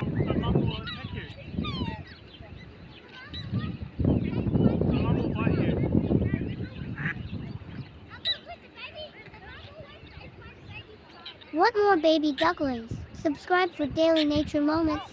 The mom will attack you. The mom will bite you. Want more baby ducklings? Subscribe for daily nature moments.